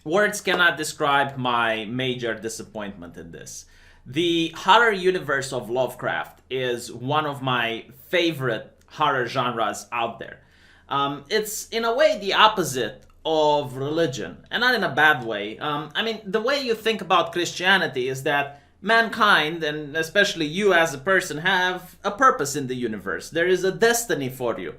Words cannot describe my major disappointment in this. The horror universe of Lovecraft is one of my favorite horror genres out there. It's in a way the opposite of religion, and not in a bad way. I mean, the way you think about Christianity is that mankind, and especially you as a person, have a purpose in the universe. There is a destiny for you.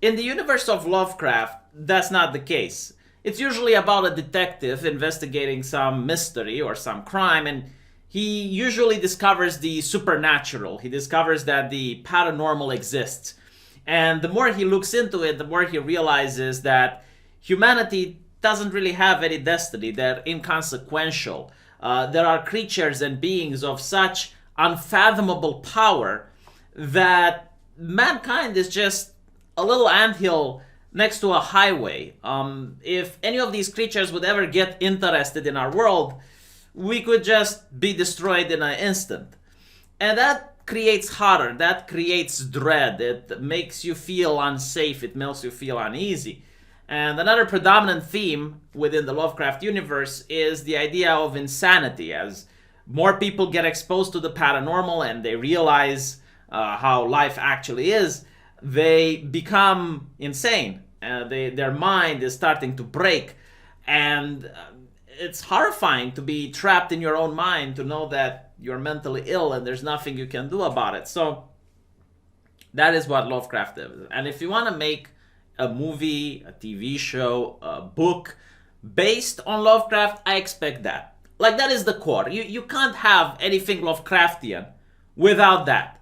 In the universe of Lovecraft, that's not the case. It's usually about a detective investigating some mystery or some crime, and he usually discovers the supernatural. He discovers that the paranormal exists. And the more he looks into it, the more he realizes that humanity doesn't really have any destiny. They're inconsequential. There are creatures and beings of such unfathomable power that mankind is just a little anthill next to a highway. If any of these creatures would ever get interested in our world, we could just be destroyed in an instant. And that creates horror, that creates dread. It makes you feel unsafe, it makes you feel uneasy. And another predominant theme within the Lovecraft universe is the idea of insanity. As more people get exposed to the paranormal and they realize how life actually is, they become insane. Their mind is starting to break. And it's horrifying to be trapped in your own mind, to know that you're mentally ill and there's nothing you can do about it. So that is what Lovecraft is. And if you want to make a movie, a TV show, a book based on Lovecraft, I expect that. Like, that is the core. You can't have anything Lovecraftian without that.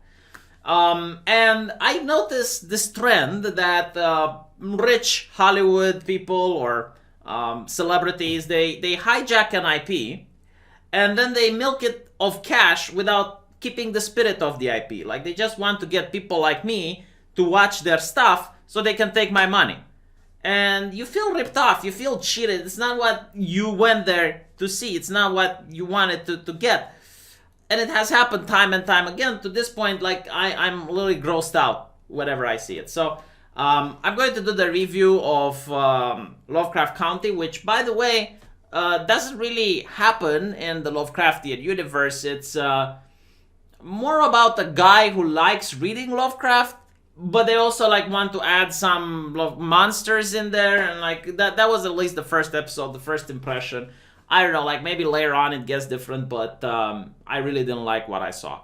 And I noticed this trend that rich Hollywood people or celebrities, they hijack an IP and then they milk it of cash without keeping the spirit of the IP. Like, they just want to get people like me to watch their stuff so they can take my money. And you feel ripped off, you feel cheated. It's not what you went there to see, it's not what you wanted to get. And it has happened time and time again. To this point, like, I'm literally grossed out whenever I see it. So I'm going to do the review of Lovecraft County, which, by the way, doesn't really happen in the Lovecraftian universe. It's more about a guy who likes reading Lovecraft, but they also like want to add some monsters in there, and like that was at least the first episode, the first impression. I don't know, like maybe later on it gets different, but I really didn't like what I saw.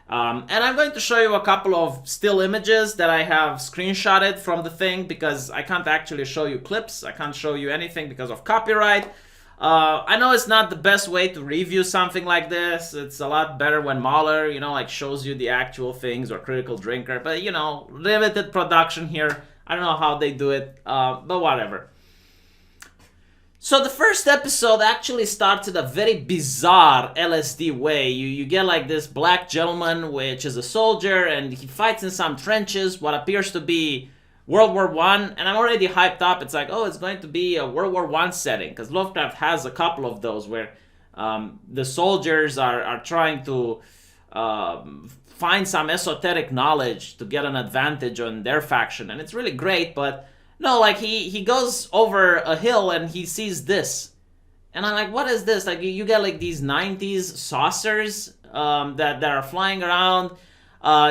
And I'm going to show you a couple of still images that I have screenshotted from the thing, because I can't actually show you clips. I can't show you anything because of copyright. I know it's not the best way to review something like this. It's a lot better when Mahler, like shows you the actual things, or Critical Drinker. But, limited production here. I don't know how they do it, but whatever. So the first episode actually starts in a very bizarre LSD way. You get like this black gentleman, which is a soldier, and he fights in some trenches, what appears to be World War One, and I'm already hyped up. It's like, oh, it's going to be a World War One setting, because Lovecraft has a couple of those where the soldiers are trying to find some esoteric knowledge to get an advantage on their faction, and it's really great. But no, like he goes over a hill and he sees this, and I'm like, what is this? Like, you get like these 90s saucers that are flying around.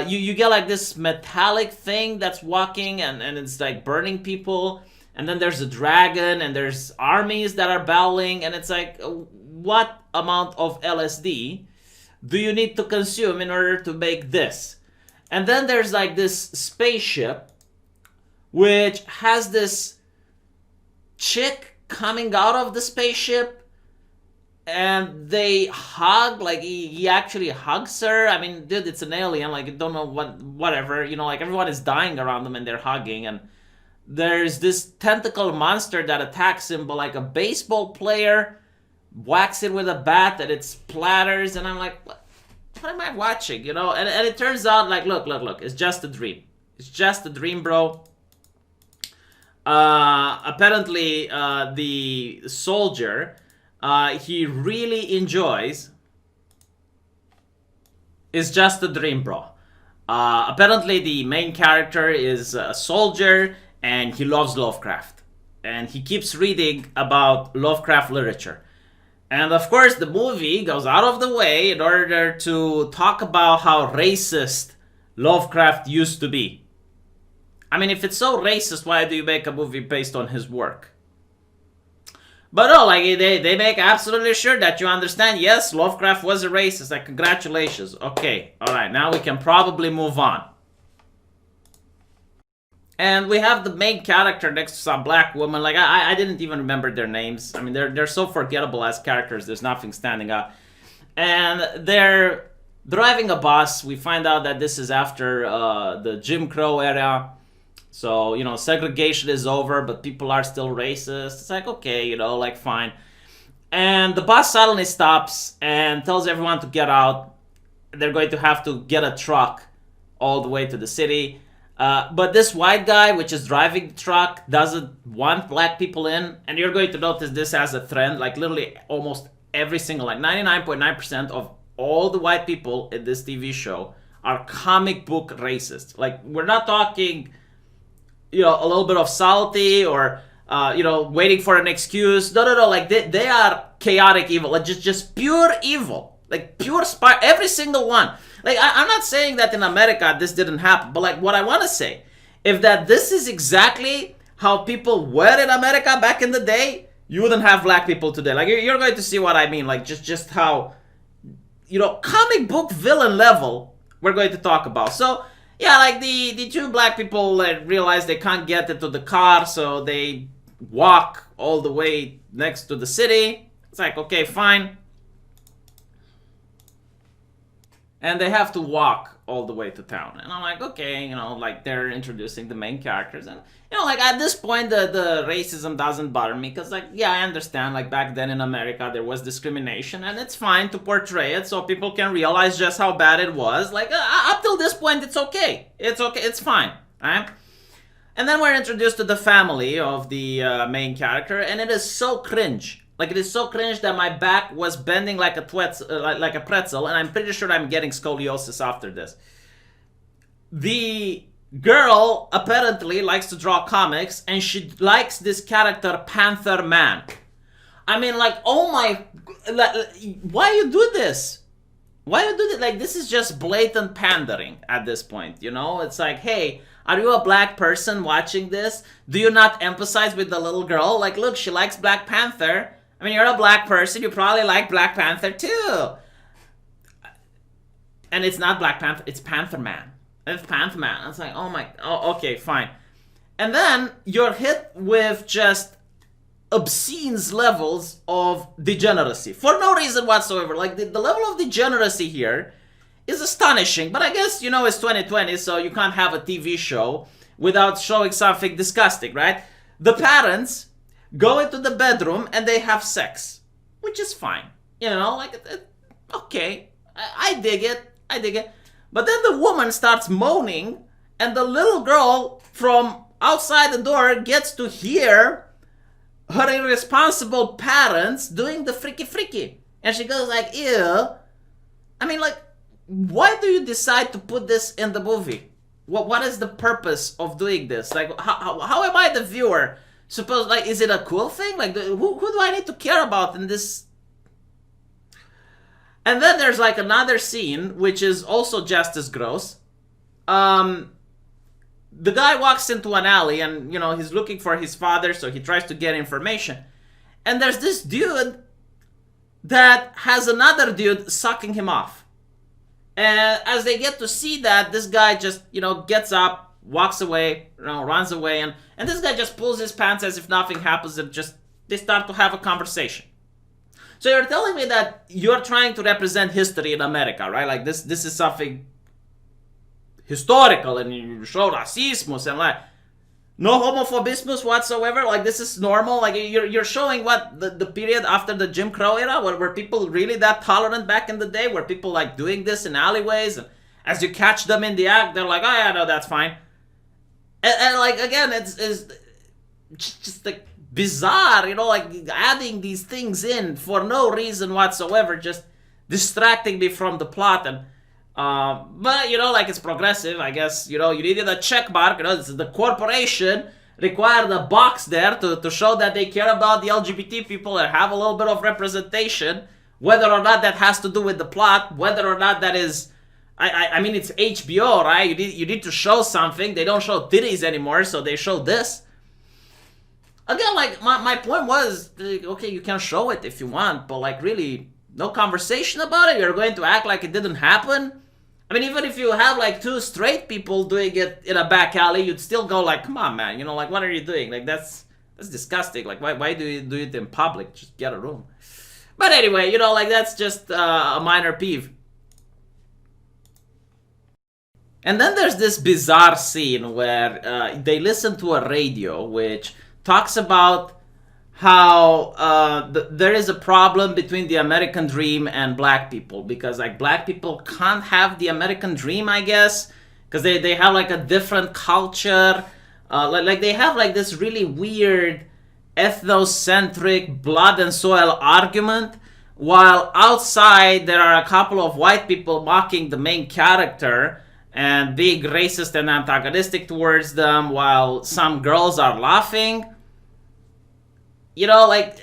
You get like this metallic thing that's walking and it's like burning people, and then there's a dragon and there's armies that are battling, and it's like, what amount of LSD do you need to consume in order to make this? And then there's like this spaceship which has this chick coming out of the spaceship, and they hug, like he actually hugs her. I mean, dude, it's an alien, like, I don't know whatever, like everyone is dying around them and they're hugging, and there's this tentacle monster that attacks him, but like a baseball player whacks it with a bat and it splatters, and I'm like, what am I watching, and it turns out, like, look, it's just a dream. It's just a dream, bro. Apparently, the soldier, he really enjoys It's just a dream, bro. Apparently, the main character is a soldier, and he loves Lovecraft. and he keeps reading about Lovecraft literature. And of course, the movie goes out of the way in order to talk about how racist Lovecraft used to be. I mean, if it's so racist, why do you make a movie based on his work? But no, like, they make absolutely sure that you understand, yes, Lovecraft was a racist. Like, congratulations. Okay, alright, now we can probably move on. And we have the main character next to some black woman. Like, I didn't even remember their names. I mean, they're so forgettable as characters. There's nothing standing out. And they're driving a bus. We find out that this is after the Jim Crow era. So, you know, segregation is over, but people are still racist. It's like, okay, you know, like, fine. And the bus suddenly stops and tells everyone to get out. They're going to have to get a truck all the way to the city. But this white guy, which is driving the truck, doesn't want black people in. And you're going to notice this as a trend. Like, literally almost every single, like 99.9% of all the white people in this TV show are comic book racist. Like, we're not talking, you know, a little bit of salty or, you know, waiting for an excuse. No. Like, they are chaotic evil. Like, just pure evil. Like, pure spy. Every single one. Like, I'm not saying that in America this didn't happen, but like, what I want to say is that this is exactly how people were in America back in the day. You wouldn't have black people today. Like, you're going to see what I mean. Like, just how, you know, comic book villain level we're going to talk about. So, yeah, like, the two black people realize they can't get into the car, so they walk all the way next to the city. It's like, okay, fine. And they have to walk all the way to town. And I'm like, okay, you know, like, they're introducing the main characters. And, you know, like, at this point, the racism doesn't bother me. Because, like, yeah, I understand, like, back then in America, there was discrimination. And it's fine to portray it so people can realize just how bad it was. Like, up till this point, it's okay. It's okay. It's fine. Right? And then we're introduced to the family of the main character. And it is so cringe. Like, it is so cringe that my back was bending like a pretzel, and I'm pretty sure I'm getting scoliosis after this. The girl apparently likes to draw comics, and she likes this character, Panther Man. I mean, like, oh my... Why you do this? Why you do this? Like, this is just blatant pandering at this point, you know? It's like, hey, are you a black person watching this? Do you not empathize with the little girl? Like, look, she likes Black Panther. I mean, you're a black person, you probably like Black Panther too. And it's not Black Panther, it's Panther Man. It's Panther Man. It's like, okay, fine. And then you're hit with just obscene levels of degeneracy. For no reason whatsoever. Like, the level of degeneracy here is astonishing. But I guess, you know, it's 2020, so you can't have a TV show without showing something disgusting, right? The parents go into the bedroom and they have sex, which is fine, you know, like, okay, I dig it, but then the woman starts moaning, and the little girl from outside the door gets to hear her irresponsible parents doing the freaky, and she goes like, ew. I mean, like, why do you decide to put this in the movie? What is the purpose of doing this? Like, how am I the viewer supposed, like, is it a cool thing? Like, who do I need to care about in this? And then there's, like, another scene, which is also just as gross. The guy walks into an alley, and, you know, he's looking for his father, so he tries to get information. And there's this dude that has another dude sucking him off. And as they get to see that, this guy just, you know, gets up, walks away, you know, runs away, and this guy just pulls his pants as if nothing happens, and just, they start to have a conversation. So you're telling me that you're trying to represent history in America, right? Like, this is something historical, and you show racismus, and like, no homophobismus whatsoever. Like, this is normal. Like, you're showing what, the period after the Jim Crow era, were people really that tolerant back in the day? Were people, like, doing this in alleyways, and as you catch them in the act, they're like, oh yeah, no, that's fine. And like, again, it's just like bizarre, you know, like, adding these things in for no reason whatsoever, just distracting me from the plot. And but, you know, like, it's progressive, I guess, you know, you needed a check mark, you know, this is the corporation, required a box there to show that they care about the LGBT people and have a little bit of representation, whether or not that has to do with the plot, whether or not that is... I mean, it's HBO, right? You need to show something. They don't show titties anymore, so they show this. Again, like, my point was, okay, you can show it if you want, but, like, really, no conversation about it? You're going to act like it didn't happen? I mean, even if you have, like, two straight people doing it in a back alley, you'd still go, like, come on, man, you know, like, what are you doing? Like, that's disgusting. Like, why do you do it in public? Just get a room. But anyway, you know, like, that's just a minor peeve. And then there's this bizarre scene where they listen to a radio which talks about how there is a problem between the American dream and black people, because like black people can't have the American dream, I guess, because they have like a different culture, like they have like this really weird ethnocentric blood and soil argument, while outside there are a couple of white people mocking the main character and being racist and antagonistic towards them, while some girls are laughing. You know, like,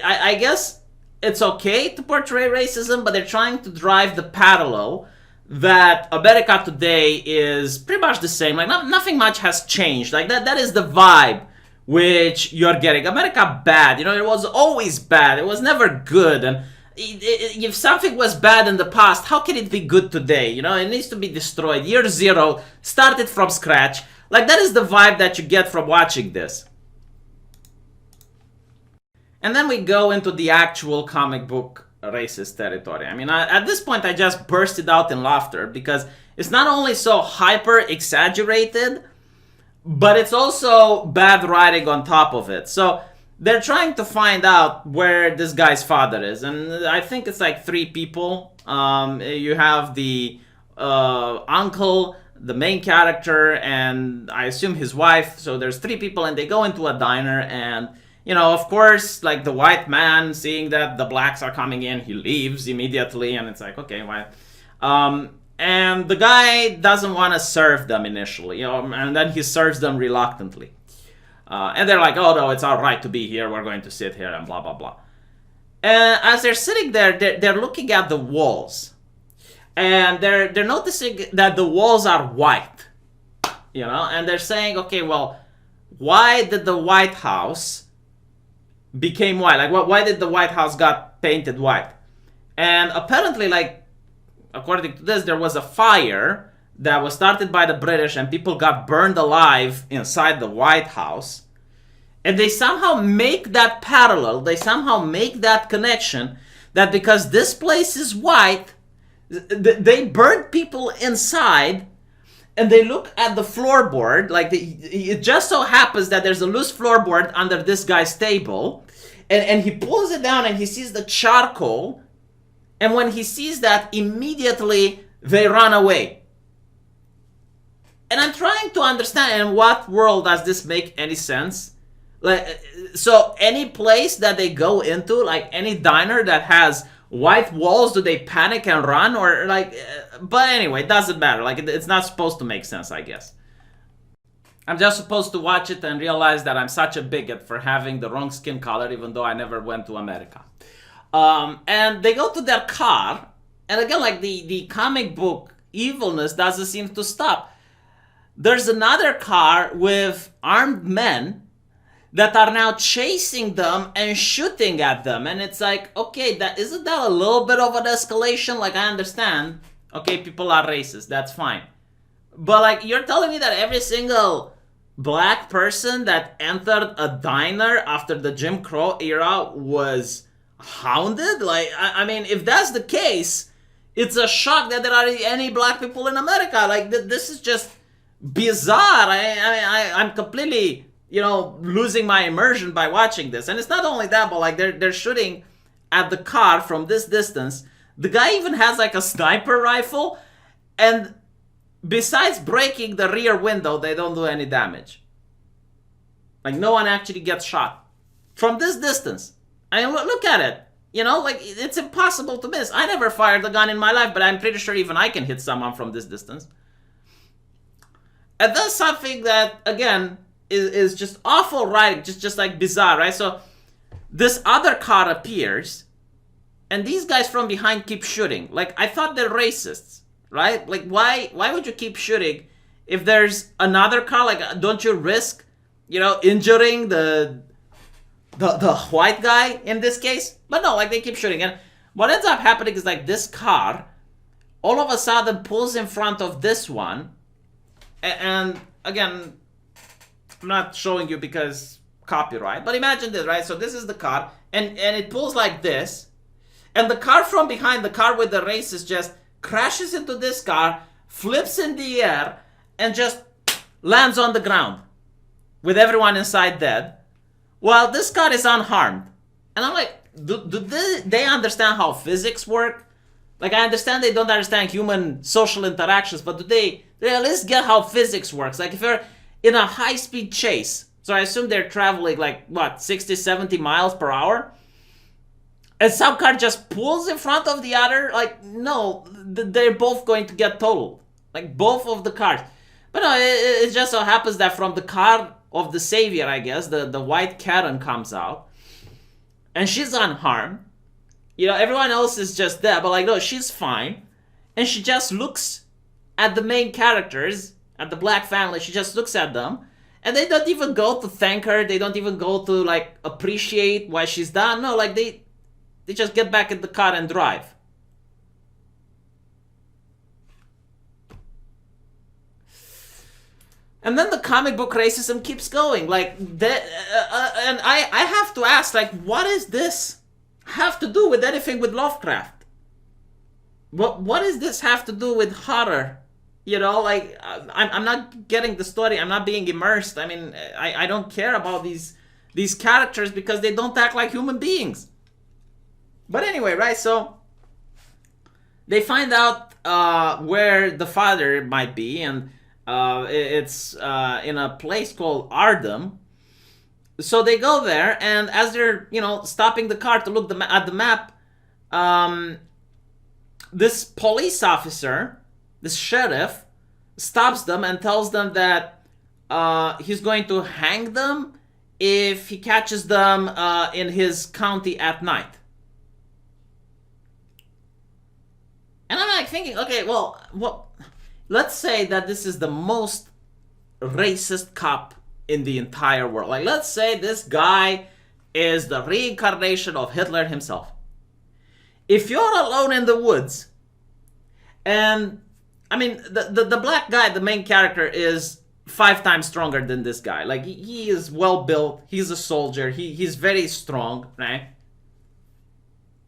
I guess it's okay to portray racism, but they're trying to drive the parallel that America today is pretty much the same. Like, nothing much has changed. Like, that is the vibe which you're getting. America bad. You know, it was always bad. It was never good. And if something was bad in the past, how can it be good today? You know, it needs to be destroyed. Year zero, started from scratch. Like, that is the vibe that you get from watching this. And then we go into the actual comic book racist territory. I mean, at this point, I just bursted out in laughter because it's not only so hyper exaggerated, but it's also bad writing on top of it. So they're trying to find out where this guy's father is. And I think it's like 3 people. You have the uncle, the main character, and I assume his wife. So there's 3 people, and they go into a diner, and you know, of course, like the white man, seeing that the blacks are coming in, he leaves immediately, and it's like, okay, why? And the guy doesn't want to serve them initially, you know, and then he serves them reluctantly. And they're like, oh no, it's all right to be here, we're going to sit here, and blah, blah, blah. And as they're sitting there, they're looking at the walls. And they're noticing that the walls are white, you know, and they're saying, okay, well, why did the White House became white? Like, why did the White House got painted white? And apparently, like, according to this, there was a fire that was started by the British, and people got burned alive inside the White House. And they somehow make that parallel, they somehow make that connection, that because this place is white, they burned people inside, and they look at the floorboard, like it just so happens that there's a loose floorboard under this guy's table, and he pulls it down and he sees the charcoal, and when he sees that, immediately they run away. And I'm trying to understand, in what world does this make any sense? Like, so any place that they go into, like any diner that has white walls, do they panic and run, or like? But anyway, it doesn't matter. Like, it's not supposed to make sense, I guess. I'm just supposed to watch it and realize that I'm such a bigot for having the wrong skin color, even though I never went to America. And they go to their car, and again, like the comic book evilness doesn't seem to stop. There's another car with armed men that are now chasing them and shooting at them, and it's like, okay, isn't that a little bit of an escalation? Like, I understand, okay, people are racist, that's fine, but like, you're telling me that every single black person that entered a diner after the Jim Crow era was hounded? Like, I mean, if that's the case, it's a shock that there are any black people in America. Like, this is just bizarre. I'm completely, you know, losing my immersion by watching this. And it's not only that, but like they're shooting at the car from this distance. The guy even has like a sniper rifle, and besides breaking the rear window, they don't do any damage. Like, no one actually gets shot from this distance. I mean, look at it. You know, like, it's impossible to miss. I never fired a gun in my life, but I'm pretty sure even I can hit someone from this distance. And that's something that, again, is just awful writing, just like bizarre, right? So this other car appears, and these guys from behind keep shooting. Like, I thought they're racists, right? Like, why would you keep shooting if there's another car? Like, don't you risk, injuring the white guy in this case? But no, like, they keep shooting. And what ends up happening is, like, this car all of a sudden pulls in front of this one. And again, I'm not showing you because copyright, but imagine this, right? So this is the car, and it pulls like this, and the car from behind, the car with the racist, just crashes into this car, flips in the air, and just lands on the ground with everyone inside dead, while this car is unharmed. And I'm like, do they understand how physics work? Like, I understand they don't understand human social interactions, but do they at least get how physics works? Like, if you're in a high-speed chase, so I assume they're traveling, like, 60, 70 miles per hour? And some car just pulls in front of the other? Like, no, they're both going to get totaled. Like, both of the cars. But no, it just so happens that from the car of the savior, I guess, the white Karen comes out. And she's unharmed. Everyone else is just there, but like, no, she's fine. And she just looks at the main characters, at the black family. She just looks at them. And they don't even go to thank her. They don't even go to, like, appreciate what she's done. No, like, they just get back in the car and drive. And then the comic book racism keeps going. Like, and I have to ask, like, what is this have to do with anything with Lovecraft? What does this have to do with horror? Like, I'm not getting the story. I'm not being immersed. I mean, I don't care about these characters because they don't act like human beings. But anyway, right, so they find out where the father might be, and it's in a place called Ardham. So they go there, and as they're, stopping the car to look at the map, this police officer, this sheriff, stops them and tells them that he's going to hang them if he catches them in his county at night. And I'm like thinking, okay, well, let's say that this is the most racist cop in the entire world. Like, let's say this guy is the reincarnation of Hitler himself. If you're alone in the woods, and I mean, the black guy, the main character, is 5 times stronger than this guy. Like, he is well built. He's a soldier. He's very strong, right?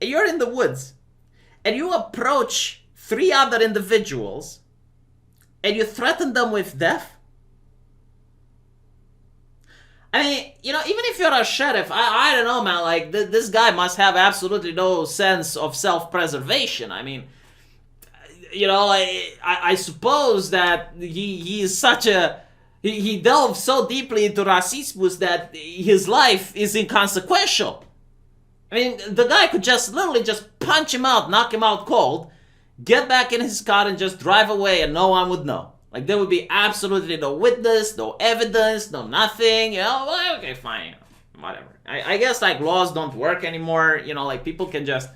And you're in the woods, and you approach 3 other individuals, and you threaten them with death. I mean, even if you're a sheriff, I don't know, man. Like, this guy must have absolutely no sense of self-preservation. I mean, I suppose that he is such a... He delves so deeply into racismus that his life is inconsequential. I mean, the guy could just literally just punch him out, knock him out cold, get back in his car and just drive away and no one would know. Like, there would be absolutely no witness, no evidence, no nothing, well, okay, fine, whatever. I guess, like, laws don't work anymore, like, people can just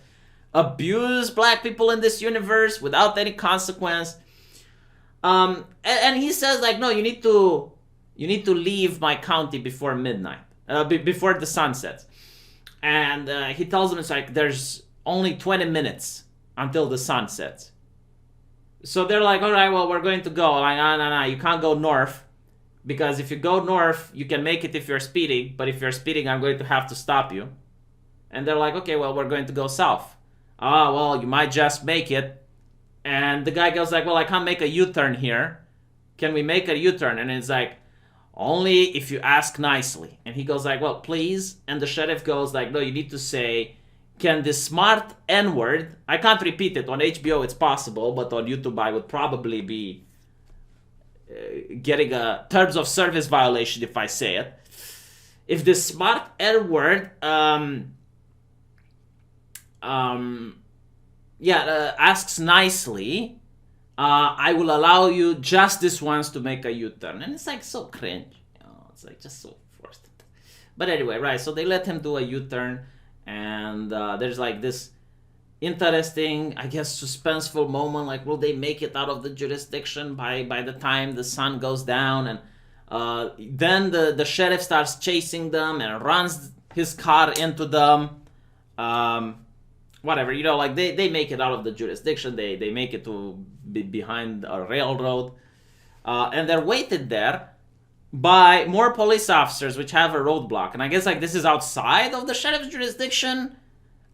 abuse black people in this universe without any consequence. And he says, like, no, you need to leave my county before midnight, before the sun sets. And he tells them, it's like, there's only 20 minutes until the sun sets. So they're like, all right, well, we're going to go. Like, no, you can't go north. Because if you go north, you can make it if you're speeding. But if you're speeding, I'm going to have to stop you. And they're like, okay, well, we're going to go south. Well, you might just make it. And the guy goes like, well, I can't make a U-turn here. Can we make a U-turn? And it's like, only if you ask nicely. And he goes like, well, please. And the sheriff goes like, no, you need to say, can the smart N-word, I can't repeat it, on HBO it's possible, but on YouTube I would probably be getting a terms of service violation if I say it. If the smart N-word asks nicely, I will allow you just this once to make a U-turn. And it's like so cringe. It's like just so forced. But anyway, right, so they let him do a U-turn, and there's like this interesting, I guess, suspenseful moment, like will they make it out of the jurisdiction by the time the sun goes down? And then the sheriff starts chasing them and runs his car into them. Whatever, like they make it out of the jurisdiction. They make it to be behind a railroad, and they're waited there by more police officers, which have a roadblock. And I guess like this is outside of the sheriff's jurisdiction.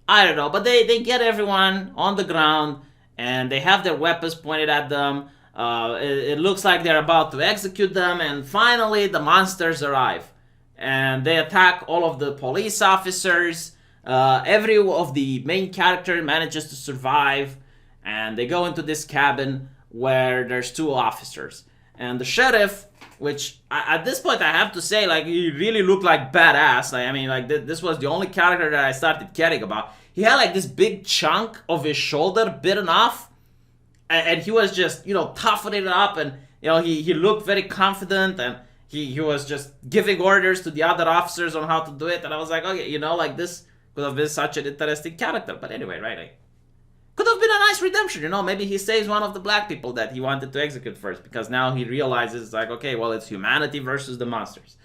I don't know, but they get everyone on the ground, and they have their weapons pointed at them. It looks like they're about to execute them, and finally the monsters arrive, and they attack all of the police officers. Every of the main character manages to survive, and they go into this cabin where there's 2 officers. And the sheriff, which at this point I have to say, like, he really looked like badass. Like, I mean, like, this was the only character that I started caring about. He had like this big chunk of his shoulder bitten off, and he was just, toughening it up, and, he looked very confident, and he was just giving orders to the other officers on how to do it. And I was like, okay, like this could have been such an interesting character. But anyway, right, like, could have been a nice redemption, Maybe he saves one of the black people that he wanted to execute first, because now he realizes, like, okay, well, it's humanity versus the monsters.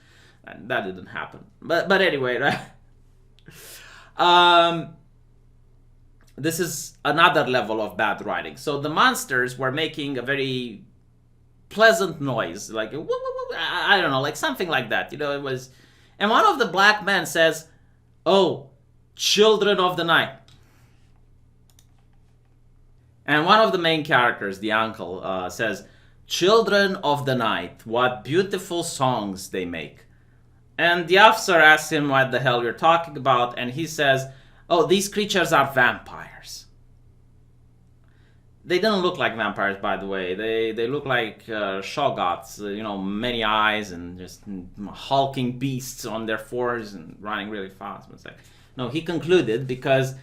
And that didn't happen. But anyway, right? This is another level of bad writing. So the monsters were making a very pleasant noise, like, I don't know, like something like that, it was. And one of the black men says, "Oh, children of the night." And one of the main characters, the uncle, says, "Children of the night, what beautiful songs they make." And the officer asks him what the hell you're talking about, and he says, "Oh, these creatures are vampires." They didn't look like vampires, by the way. They look like Shoggoths, many eyes and just hulking beasts on their fours and running really fast. But it's like, no, he concluded because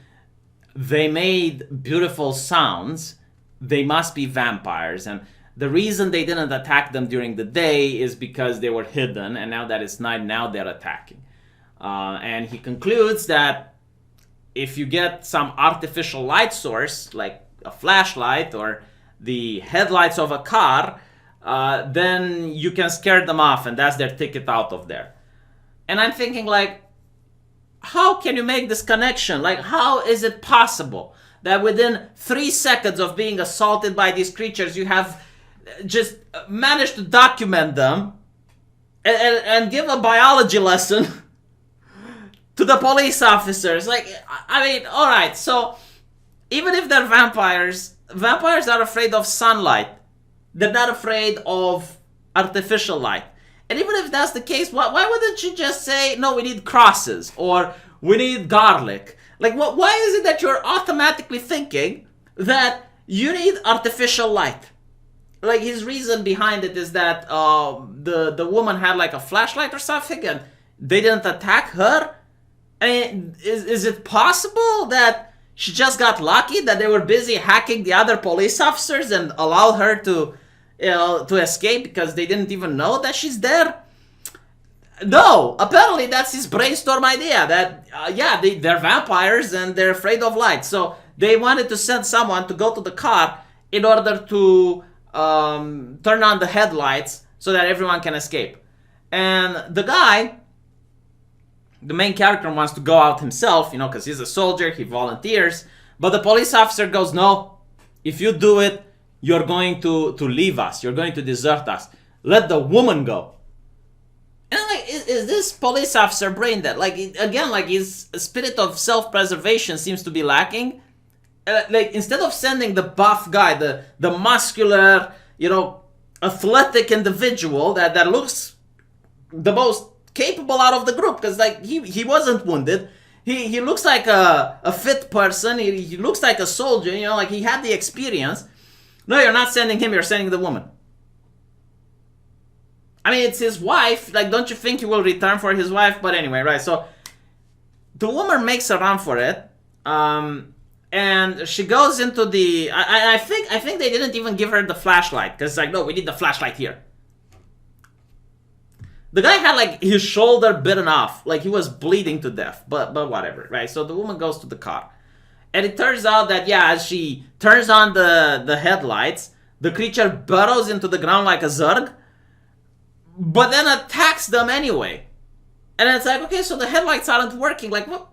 they made beautiful sounds, they must be vampires. And the reason they didn't attack them during the day is because they were hidden, and now that it's night, now they're attacking. And he concludes that if you get some artificial light source, like a flashlight or the headlights of a car, then you can scare them off, and that's their ticket out of there. And I'm thinking, like, how can you make this connection? Like, how is it possible that within 3 seconds of being assaulted by these creatures, you have just managed to document them and give a biology lesson to the police officers? Like, I mean, all right, so even if they're vampires are afraid of sunlight. They're not afraid of artificial light. And even if that's the case, why wouldn't you just say, no, we need crosses, or we need garlic? Like, why is it that you're automatically thinking that you need artificial light? Like, his reason behind it is that the woman had like a flashlight or something, and they didn't attack her. I mean, is it possible that she just got lucky, that they were busy hacking the other police officers and allowed her to escape because they didn't even know that she's there? No, apparently that's his brainstorm idea, that they're vampires and they're afraid of light. So they wanted to send someone to go to the car in order to turn on the headlights so that everyone can escape. And the guy, the main character, wants to go out himself, because he's a soldier, he volunteers. But the police officer goes, no, if you do it, you're going to leave us. You're going to desert us. Let the woman go. And I'm like, is this police officer brain dead? Like, again, like his spirit of self-preservation seems to be lacking. Like, instead of sending the buff guy, the muscular, athletic individual that looks the most capable out of the group, because like he wasn't wounded. He looks like a fit person. He looks like a soldier, like he had the experience. No, you're not sending him, you're sending the woman. I mean, it's his wife. Like, don't you think he will return for his wife? But anyway, right, so the woman makes a run for it. And she goes into the... I think they didn't even give her the flashlight, because it's like, no, we need the flashlight here. The guy had like his shoulder bitten off, like he was bleeding to death. But whatever, right? So the woman goes to the car, and it turns out that as she turns on the headlights, the creature burrows into the ground like a zerg, but then attacks them anyway. And it's like, okay, so the headlights aren't working. Like, what?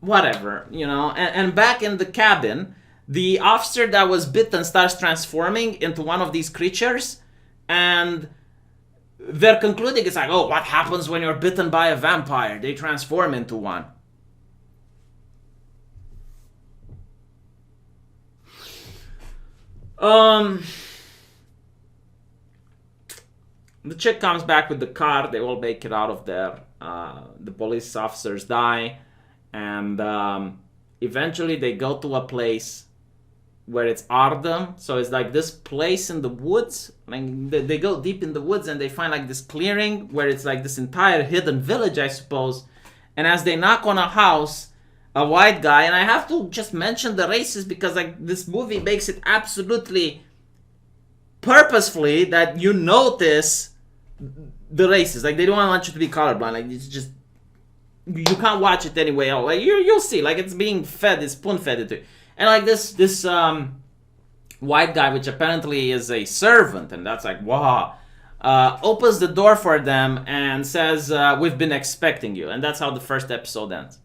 Whatever, And back in the cabin, the officer that was bitten starts transforming into one of these creatures, and they're concluding it's like, oh, what happens when you're bitten by a vampire? They transform into one. The chick comes back with the car. They all make it out of there. The police officers die, and eventually they go to a place where it's Ardham. So it's like this place in the woods. Like they go deep in the woods and they find like this clearing where it's like this entire hidden village, I suppose. And as they knock on a house, a white guy, and I have to just mention the races because like this movie makes it absolutely purposefully that you notice the races. Like they don't want you to be colorblind. Like it's just, you can't watch it anyway. Like you'll see, like it's being fed, it's spoon fed to you. And like this white guy, which apparently is a servant, and that's like, wow, opens the door for them and says, we've been expecting you. And that's how the first episode ends.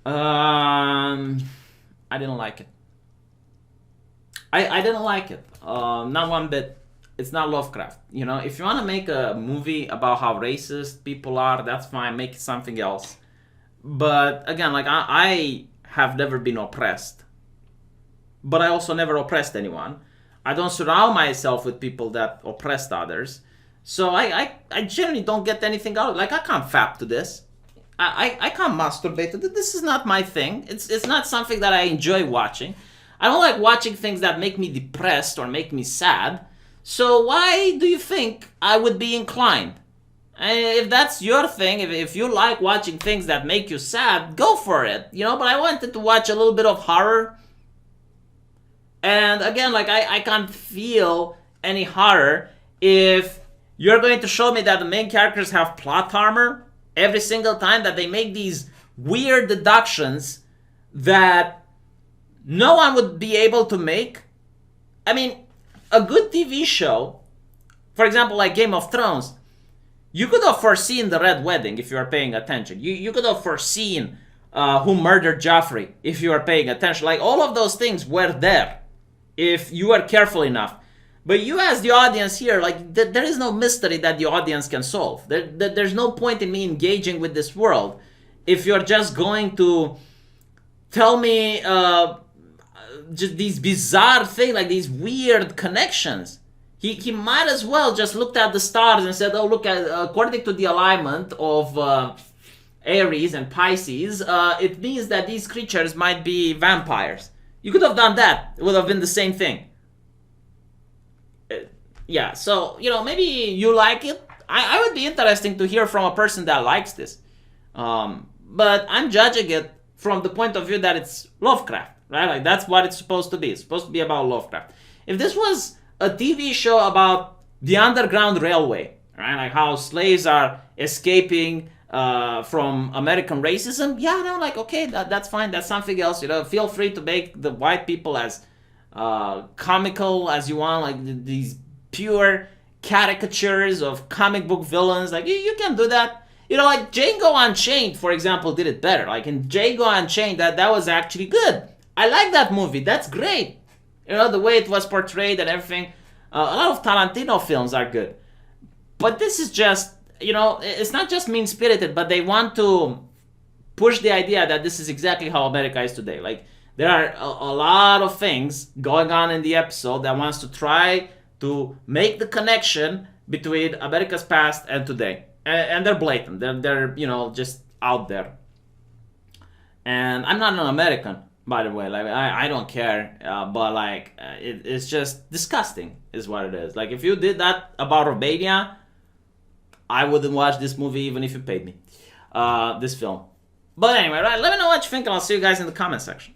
I didn't like it. I didn't like it. Not one bit. It's not Lovecraft. If you want to make a movie about how racist people are, that's fine. Make it something else. But again, like I have never been oppressed. But I also never oppressed anyone. I don't surround myself with people that oppressed others. So I generally don't get anything out of it. Like I can't fap to this. I can't masturbate to this. This is not my thing. It's not something that I enjoy watching. I don't like watching things that make me depressed or make me sad. So why do you think I would be inclined? If that's your thing, if you like watching things that make you sad, go for it. But I wanted to watch a little bit of horror. And again, like I can't feel any horror if you're going to show me that the main characters have plot armor every single time, that they make these weird deductions that no one would be able to make. I mean, a good TV show, for example, like Game of Thrones, you could have foreseen the Red Wedding if you are paying attention. You could have foreseen who murdered Joffrey if you are paying attention. Like, all of those things were there if you are careful enough. But you as the audience here, like, there is no mystery that the audience can solve. There's no point in me engaging with this world if you're just going to tell me just these bizarre things, like these weird connections. He might as well just looked at the stars and said, oh, look, according to the alignment of Aries and Pisces, it means that these creatures might be vampires. You could have done that. It would have been the same thing. Yeah, so, maybe you like it. I would be interesting to hear from a person that likes this. But I'm judging it from the point of view that it's Lovecraft, right? Like, that's what it's supposed to be. It's supposed to be about Lovecraft. If this was a TV show about the Underground Railway, right? Like how slaves are escaping from American racism, okay, that's fine. That's something else. Feel free to make the white people as comical as you want, like these pure caricatures of comic book villains. Like you can do that. Like Django Unchained, for example, did it better. Like in Django Unchained, that was actually good. I like that movie. That's great. The way it was portrayed and everything. A lot of Tarantino films are good. But this is just, it's not just mean-spirited, but they want to push the idea that this is exactly how America is today. Like, there are a lot of things going on in the episode that wants to try to make the connection between America's past and today. And they're blatant. They're just out there. And I'm not an American, by the way. Like, I don't care. But, like, it's just disgusting is what it is. Like, if you did that about Romania, I wouldn't watch this movie even if you paid me. This film. But anyway, right, let me know what you think, and I'll see you guys in the comment section.